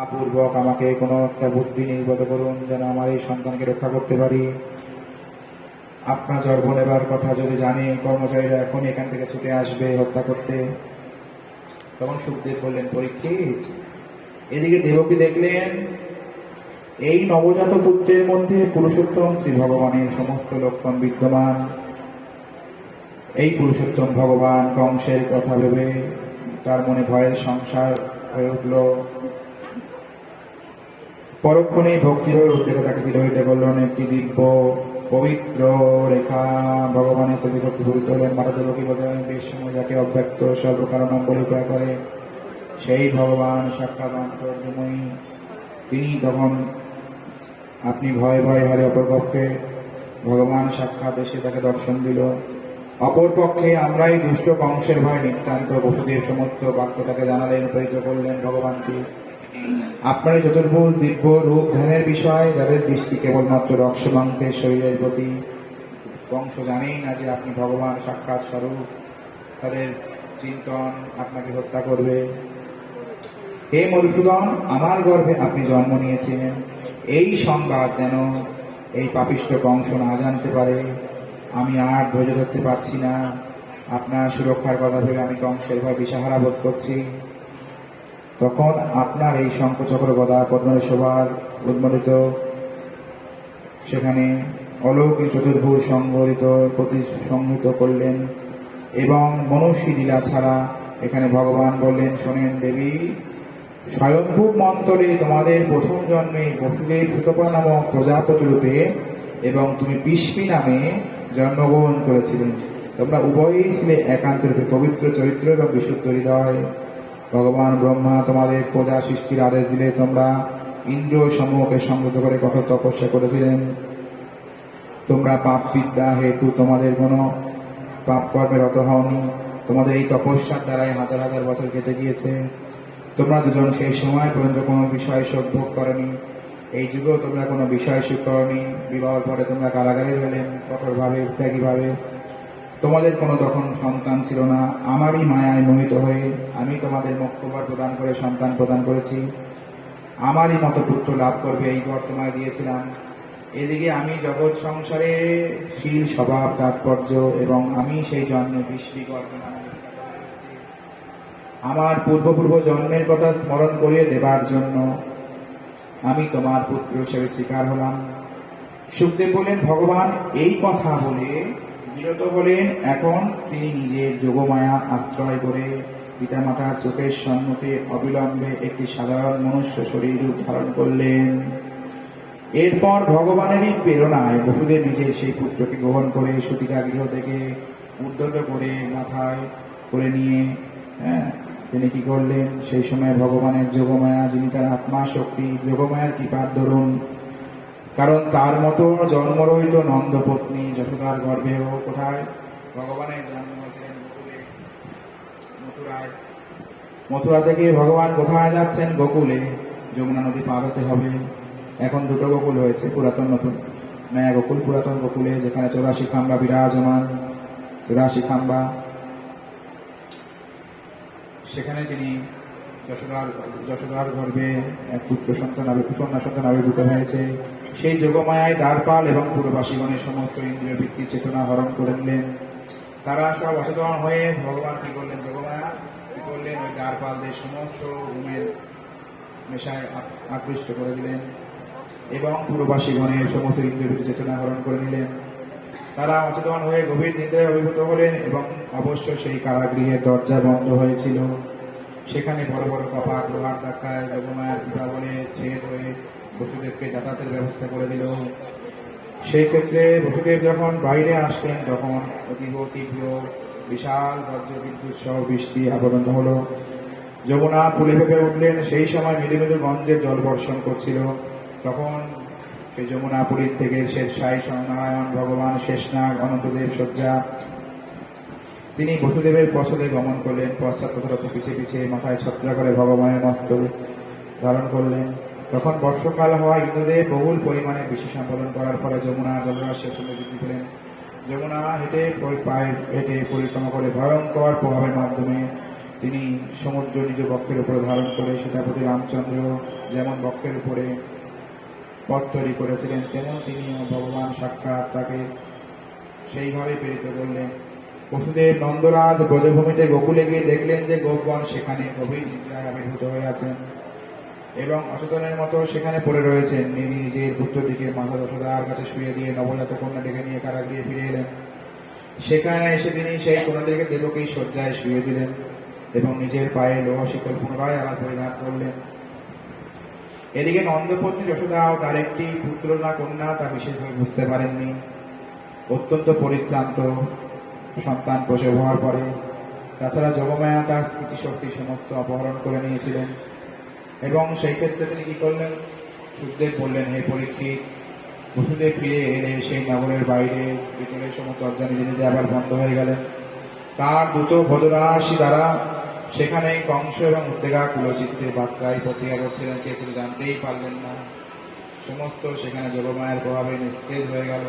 পূর্বক আমাকে কোনো একটা বুদ্ধি নির্গত করুন, যেন আমার এই সন্তানকে রক্ষা করতে পারি। আপনার জন্ম নেবার কথা যদি জানে, কর্মচারীরা এখনই এখান থেকে ছুটে আসবে হত্যা করতে। তখন সুখদেব বললেন, পরীক্ষিত, এদিকে দেবকী দেখলেন এই নবজাত পুত্রের মধ্যে পুরুষোত্তম শ্রী ভগবানের সমস্ত লক্ষণ বিদ্যমান। এই পুরুষোত্তম ভগবান কংসের কথা ভেবে তার মনে ভয়ের সংসার হয়ে উঠল। পরক্ষণেই ভক্তিভাবে উদ্যোগে তাকে চিরহিতে করলেন একটি দিব্য পবিত্র রেখা ভগবানের স্থিতি করতে ভূত হলেন। মাতা দেবকী বলেন, বেশ সময় যাকে অব্যক্ত সর্বকারণম বলে করে সেই ভগবান সাক্ষাৎ অন্তর্যময়ী। তিনি তখন আপনি ভয়ে ভয়ে হারে অপরপক্ষে ভগবান সাক্ষাৎ এসে তাকে দর্শন দিল। অপরপক্ষে আমরাই দুষ্ট কংসের ভয় নিতান্ত বসুদেব সমস্ত বাক্য তাকে জানালেন, প্রেরিত করলেন ভগবানকে। আপনার চতুর্ভুজ দিব্য রূপ ধ্যানের বিষয়, যাদের দৃষ্টি কেবলমাত্র রক্সমাংসের শরীরের প্রতি, কংস জানেই না যে আপনি ভগবান সাক্ষাৎ স্বরূপ, তাদের চিন্তন আপনাকে হত্যা করবে। হে মধুসূদন, আমার গর্ভে আপনি জন্ম নিয়েছিলেন, এই সংবাদ যেন এই পাপিষ্ঠ কংস না জানতে পারে। আমি আর ধৈর্য ধরতে পারছি না। আপনার সুরক্ষার কথা ভেবে আমি কংসের ভয় দিশাহারা বোধ করছি। তখন আপনার এই শঙ্খচক্র গদা পদ্মের শোভার উন্মোলিত সেখানে অলৌকিক চতুর্ভুজ সংগঠিত সংহিত করলেন এবং মনুষ্যী লীলা ছাড়া এখানে ভগবান বললেন, শোনেন দেবী, স্বয়ংভূ মন্ত্রে তোমাদের প্রথম জন্মে বসুদেব সুতপা নামক প্রজাপতি রূপে এবং তুমি পিস্পি নামে জন্মগ্রহণ করেছিলেন। তোমরা উভয়ই ছিলে একান্ত রূপে পবিত্র চরিত্র এবং বিশুদ্ধ হৃদয়। ভগবান ব্রহ্মা তোমাদের প্রজা সৃষ্টির আদেশ দিলে তোমরা ইন্দ্রিয় সমূহকে সংযত করে কঠোর তপস্যা করেছিলেন। তোমরা পাপ বিদ্যা হেতু তোমাদের কোনো পাপ কর্মে রত হওনি। তোমাদের এই তপস্যার দ্বারাই হাজার হাজার বছর কেটে গিয়েছে। তোমরা দুজন সেই সময় পর্যন্ত কোনো বিষয় সুখ ভোগ করনি। এই যুগেও তোমরা কোনো বিষয় সুখ করনি। বিবাহের পরে তোমরা কারাগারে রইলেন কঠোরভাবে, ত্যাগীভাবে। তোমাদের কোনো তখন সন্তান ছিল না। আমারই মায়ায় মোহিত হয়ে আমি তোমাদের মোক্ষবার প্রদান করে সন্তান প্রদান করেছি। আমারই মতো পুত্র লাভ করবে এই বর তোমায় দিয়েছিলাম। এদিকে আমি জগৎ সংসারে শীল স্বভাব তাৎপর্য এবং আমি সেই জন্মে বিশ্রী গর্বে আমার পূর্ব জন্মের কথা স্মরণ করিয়ে দেবার জন্য আমি তোমার পুত্র হিসেবে স্বীকার হলাম। সুখদেব বলেন, ভগবান এই কথা বলে বিরত হলেন। এখন তিনি নিজের যোগমায়া আশ্রয় করে পিতামাতার চোখের সম্মুখে অবিলম্বে একটি সাধারণ মনুষ্য শরীর রূপ ধারণ করলেন। এরপর ভগবানেরই প্রেরণায় বসুদেব নিজে সেই পুত্রকে গ্রহণ করে সুতিকা গৃহ থেকে উদ্যত করে মাথায় করে নিয়ে তিনি কি করলেন, সেই সময় ভগবানের যোগমায়া, যিনি তার আত্মা শক্তি, যোগমায়ার কৃপার দরুন, কারণ তার মতো জন্মরহিত নন্দপত্নী যশোদার গর্ভেও কোথায় ভগবানের জন্ম হয়েছিলেন মথুরায়। মথুরা থেকে ভগবান কোথায় যাচ্ছেন? গোকুলে। যমুনা নদী পার হতে হবে। এখন দুটো গোকুল হয়েছে, পুরাতন নতুন। নয়া গোকুল, পুরাতন গোকুলে যেখানে 84 খাম্বা বিরাজমান, 84 খাম্বা, সেখানে তিনি যশোদার গর্ভে এক পুত্র সন্তান কন্যা সন্তান আবির্ভূত হয়েছে। সেই যোগমায়ায় দ্বারপাল এবং পুরবাসীগণের সমস্ত ইন্দ্রিয় বৃত্তির চেতনা হরণ করে নিলেন। তারা সব অচেতন হয়ে ভগবান কি করলেন, যোগমায়া কি করলেন, ওই দ্বারপালদের সমস্ত ঘুমের নেশায় আকৃষ্ট করে দিলেন এবং পুরবাসীগণের সমস্ত ইন্দ্রিয় বৃত্তির চেতনা হরণ করে নিলেন। তারা অচেতন হয়ে গভীর নিদ্রায় অভিভূত হলেন এবং অবশ্য সেই কারাগৃহের দরজা বন্ধ হয়েছিল। সেখানে বড় বড় কপাট লোহার ধাক্কায় যোগমায়ার কৃপা বলে ছেদ হয়ে বসুদেবকে যাতায়াতের ব্যবস্থা করে দিল। সেই ক্ষেত্রে বসুদেব যখন বাইরে আসলেন তখন অতীব তীব্র বিশাল বজ্রবিদ্যুৎ সহ বৃষ্টি আবরণ হল। যমুনা ফুলে ফেপে উঠলেন। সেই সময় মৃদু মৃদু গঞ্জের জল বর্ষণ করছিল। তখন সেই যমুনাপুরীর থেকে শেরশাহী নারায়ণ ভগবান শেষনাগ অনন্তদেব শয্যা, তিনি বসুদেবের পশ্চাতে গমন করলেন। পশ্চাৎ পিছিয়ে পিছিয়ে মাথায় ছত্রা করে ভগবানের মস্তক ধারণ করলেন। তখন বর্ষকাল হওয়া ইন্দ্রদেব বহুল পরিমাণে বৃষ্টি সম্পাদন করার ফলে যমুনা জলরাশি অত্যন্ত বৃদ্ধি পেলেন। যমুনা হেঁটে পরিক্রমা করে ভয়ঙ্কর প্রভাবের মাধ্যমে তিনি সমুদ্র নিজ বক্ষের উপরে ধারণ করে সীতাপতি রামচন্দ্র যেমন বক্ষের উপরে পথ তৈরি করেছিলেন, তেমন তিনিও ভগবান সাক্ষাৎ তাকে সেইভাবে প্রেরিত করলেন। বসুদেব নন্দরাজ ব্রজভূমিতে গোকুলে গিয়ে দেখলেন যে গোপগণ সেখানে গভীর নিদ্রায় আবির্ভূত হয়ে আছেন এবং অচেতনের মতো সেখানে পড়ে রয়েছেন। নিজের পুত্রটিকে মাথা যশোদার কাছে শুয়ে দিয়ে নবজাত কন্যাটিকে নিয়ে কারাগৃহে ফিরে এলেন। সেখানে এসে তিনি সেই কন্যাটিকে দেবকী শয্যায় শুয়ে দিলেন এবং নিজের পায়ে লোহ শিকল পুনরায় আবার পরিধান করলেন। এদিকে নন্দপত্নী যশোদাও তার একটি পুত্র না কন্যা তা বিশেষভাবে বুঝতে পারেননি। অত্যন্ত পরিশ্রান্ত সন্তান প্রসব হওয়ার পরে তাছাড়া যোগমায়া তার স্মৃতিশক্তি সমস্ত অপহরণ করে নিয়েছিলেন এবং সেই ক্ষেত্রে তিনি কি করলেন? সুখদেব বললেন, হে পরীক্ষিত, বসুদেব ফিরে এলে সেই নগরের বাইরে ভিতরে সমস্ত দরজা নিজে নিজে আবার বন্ধ হয়ে গেলেন। তার দ্রুত ভোজরাশি দ্বারা সেখানে কংস এবং উদ্বেগা কুলচিত্তের বার্তায় প্রতিজ্ঞা করছিলেন, কেউ কিছু জানতেই পারলেন না। সমস্ত সেখানে যোগমায়ের প্রভাবে নিস্তেজ হয়ে গেল।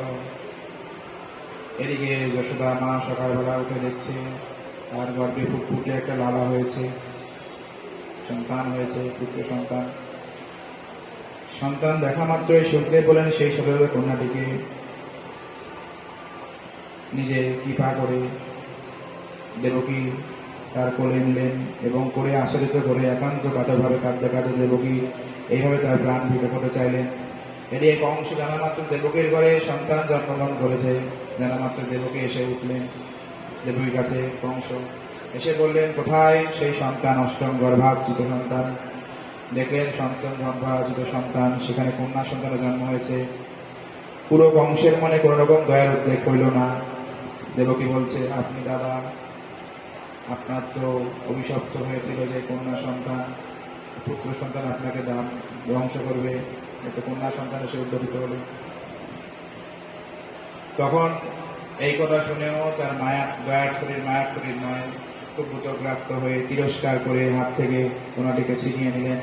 এদিকে যশোদা মা সকালবেলা উঠে দেখছে তার গর্ভে ফুটফুটে একটা লালা হয়েছে, সন্তান হয়েছে, পুত্র সন্তান। সন্তান দেখা মাত্রই সুখদেব বলেন সেই সদর কন্যাটিকে নিজে কৃপা করে দেবকী তার কোলে নিলেন এবং করে আশ্রিত করে একান্ত কাতরভাবে কাঁদতে কাঁদতে দেবকী এইভাবে তার প্রাণ ভিটে করতে চাইলেন। এদিকে কংস জানা মাত্র দেবকীর ঘরে সন্তান জন্মগ্রহণ করেছে, জানা মাত্র দেবকী এসে উঠলেন দেবকীর কাছে। কংস এসে বললেন, কোথায় সেই সন্তান, অষ্টম গর্ভাচিত সন্তান? দেখলেন সন্তান গর্ভাচিত সন্তান, সেখানে কন্যা সন্তানের জন্ম হয়েছে। পুরো কংসের মনে কোন রকম দয়ার উদ্বেগ হইল না। দেবকী বলছে, আপনি দাদা, আপনার তো অভিশপ্ত হয়েছিল যে কন্যা সন্তান, পুত্র সন্তান আপনাকে ধ্বংস করবে, এতে কন্যা সন্তান এসে উদ্যোগিত হল। তখন এই কথা শুনেও তার দয়ার শরীর নয়, খুব ভূতগ্রাস্ত হয়ে তিরস্কার করে হাত থেকে কন্যাটিকে ছিনিয়ে নিলেন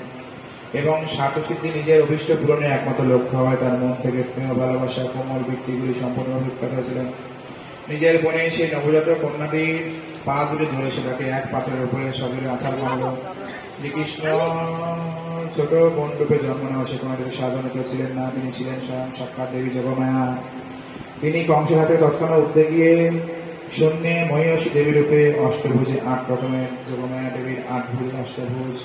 এবং সাতসিদ্ধি নিজের অভিষ্ট পূরণে একমাত্র লক্ষ্য হয় তার মন থেকে স্নেহ ভালোবাসা কোমল বৃত্তিগুলি সম্পূর্ণভাবে উৎপাত হয়েছিলেন। নিজের বনে সেই নবজাত কন্যাটির পা দুটি ধরে সেটাকে এক পাথরের উপরে সজরে আছাড় মারল। শ্রীকৃষ্ণ ছোট মণ্ডপে জন্ম নেওয়া সে কন্যাটির সাধন করেছিলেন না, তিনি ছিলেন স্বয়ং সাক্ষাৎ দেবী যোগমায়া। তিনি কংসের হাতে তৎক্ষণাৎ উঠতে গিয়ে শূন্যে মহিষী দেবী রূপে অষ্টভুজে ৮ রকমের যোগমায়া দেবীর ৮ ভুজ অষ্টভুজ।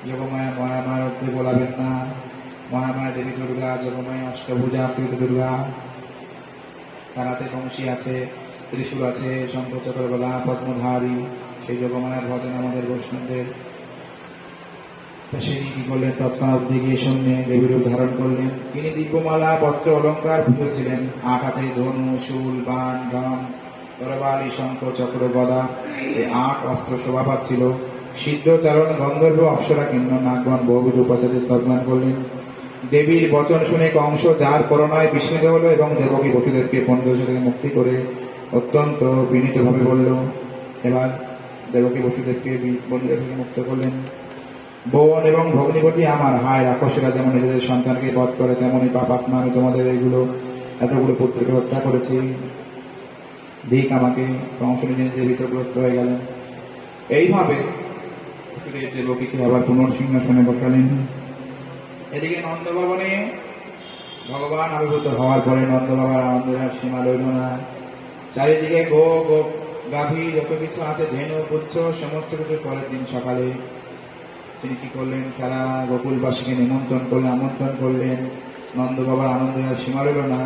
যোগমায়া মহামায়ার অর্থে বলাবেন না, মহামায়া দেবী দুর্গা, যোগমায়া অষ্টভুজা কৃত দুর্গা। তার হাতে কংসী আছে, ত্রিশূল আছে, শঙ্খ চক্র গদা পদ্মধারী। সেই যোগমায়ার ভজন আমাদের বৈষ্ণবদের। তিনি কি করলেন? তৎক্ষণাৎ গিয়ে শূন্যে দেবীর রূপ ধারণ করলেন। তিনি দিব্যমালা বস্ত্র অলঙ্কার ভুজেছিলেন, ৮ হাতে ধনু, শূল, বাণ, রণ, তরবারি, শঙ্খ চক্র গদা, এই ৮ অস্ত্র শোভা পাচ্ছিল। সিদ্ধচারণ গন্ধর্ব অপ্সরা কিন্ন নাগগণ বহুবিধ উপাচারে স্তবগান করলেন। দেবীর বচন শুনে কংস যার করোনায় বিস্মিত হল এবং দেবকী বসুদেবকে পণ্ডদোষ থেকে মুক্তি করে অত্যন্ত বিনীতভাবে বলল। এবার দেবকী বসুদেবকে বন্ধুদের থেকে মুক্ত করলেন। বোন এবং ভগ্নিপতি আমার, হায় রাক্ষসেরা যেমন নিজেদের সন্তানকে বধ করে, তেমনই পাপাত্মা আমি তোমাদের এতগুলো পুত্রকে হত্যা করেছি, দিক আমাকে। কংস নিজে নিজে ভীতগ্রস্ত হয়ে গেলেন। এইভাবে বসুদেব দেবকীকে আবার পুনর্সিংহাসনে বসালেন। এদিকে নন্দভবনে ভগবান আবির্ভূত হওয়ার পরে নন্দবাবার আনন্দের আর সীমা রইল না। চারিদিকে গাভী যত কিছু আছে, ধেনু পুচ্ছ সমস্ত কিছু। পরের দিন সকালে তিনি কি করলেন? সারা গোকুলবাসীকে আমন্ত্রণ করলেন। নন্দবাবার আনন্দের আর সীমা রইল না।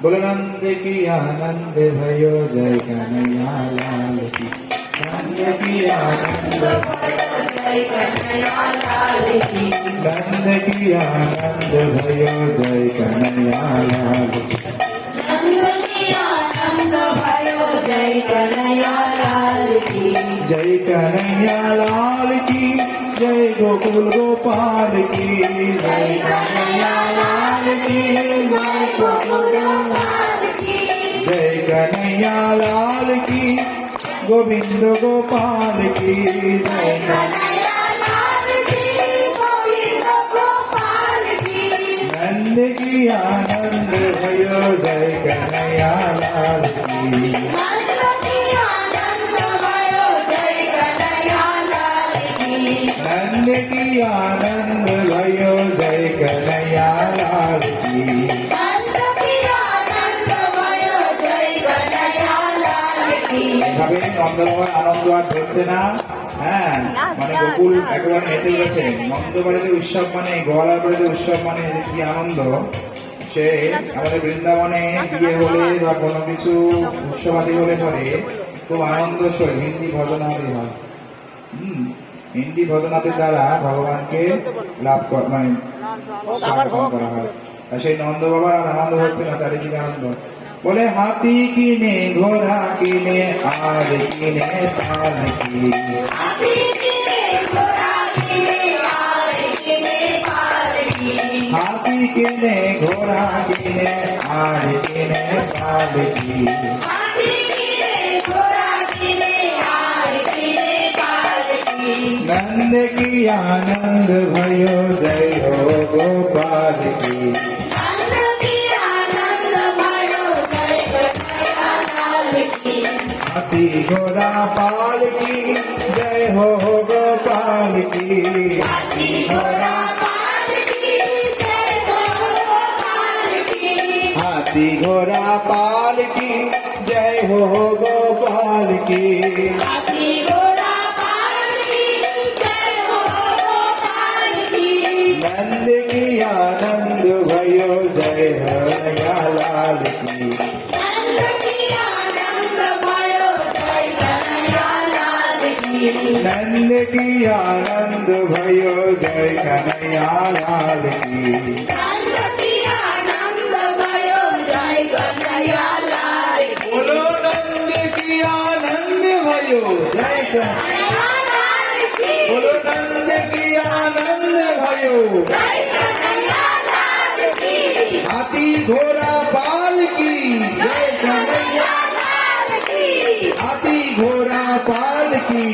বলে, নন্দে কি আনন্দ भयो জয় কানাইয়া লাল কি, নন্দে কি আনন্দ জয় কানাইয়া লাল কি, নন্দে কি আনন্দ भयो জয় কানাইয়া লাল কি, নন্দে কি আনন্দ भयो জয় কানাইয়া লাল কি, জয় কানাইয়া লাল কি, জয় গোকুল গোপাল কি, জয় কানাইয়া লাল কি, জয় গোকুল গোপাল কি, জয় কানাইয়া লাল কি, গোবিন্দ গোপাল কি, জয় কানাইয়া লাল কি, গোবিন্দ গোপাল কি, নন্দ কি আনন্দ भयो জয় কানাইয়া লাল কি, নন্দ কি আনন্দ भयो জয় কানাইয়া লাল কি, নন্দ কি आनंद भयो जय कन्हैया लाल की। এভাবে নন্দবাবার আনন্দ আর ধরছে না। হ্যাঁ, মানে গোকুল একেবারে নেচে উঠেছে। নন্দবাড়িতে উৎসব মানে, গোয়ালার বাড়িতে উৎসব মানে যে কি আনন্দ, সে আমাদের বৃন্দাবনে বিয়ে হলে বা কোনো কিছু উৎসবাদি হলে পরে খুব আনন্দ সই হিন্দি ভজনাদি হয়। হিন্দি ভজনাদির দ্বারা ভগবানকে লাভ মানে স্থাপন করা হয়। আর সেই নন্দ বাবার আনন্দ হচ্ছে না, চারিদিকে আনন্দ। বলে হাতি কিনে ঘোড়া কিনে আর কিনে পাল কি। হাতি কিনে ঘোড়া কিনে আর কিনে পাল কি। नंद की आनंद भयो जय हो गोपाल की। हाथी घोड़ा पाल की जय हो गोपाल की। हाथी घोड़ा पाल की जय हो गोपाल की। हाथी घोड़ा पाल की जय हो गोपाल की। हाथी घोड़ा पाल की जय हो गोपाल की। नंद की आनंद भयो जय कन्हैया लाल की। नंद की आनंद भयो जय कन्हैया लाल की। बोलो नंद की आनंद भयो जय कन्हैया लाल की। बोलो नंद की आनंद भयो जय कन्हैया लाल की। हाथी घोड़ा पाल की जय कन्हैया लाल की। हाथी घोड़ा पाल की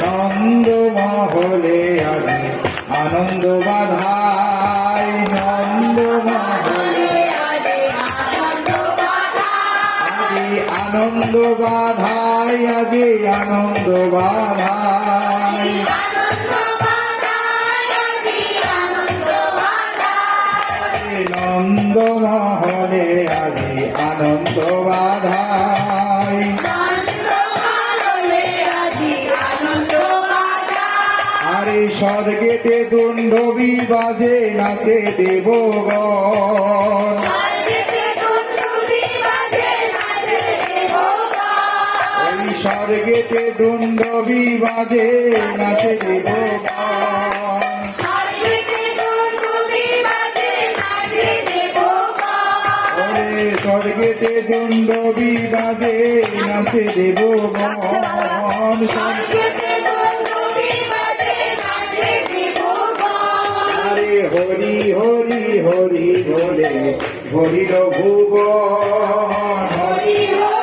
नंद মহলে আজি আনন্দ বাধাই। নন্দ মহলে আজি আনন্দ বাধাই। আজি আনন্দ বাধাই। নন্দ মহলে আজি আনন্দ বাধাই। আরে স্বর্গেতে দুণ্ডবি বাজে নাচে দেবগণ। ওই স্বর্গেতে দুণ্ডবি বাজে নাচে দেবগণ। ওরে স্বর্গেতে দুণ্ডবি বাজে নাচে দেবগণ। হরি হরি হরি বলে হরির ভুবন। হরি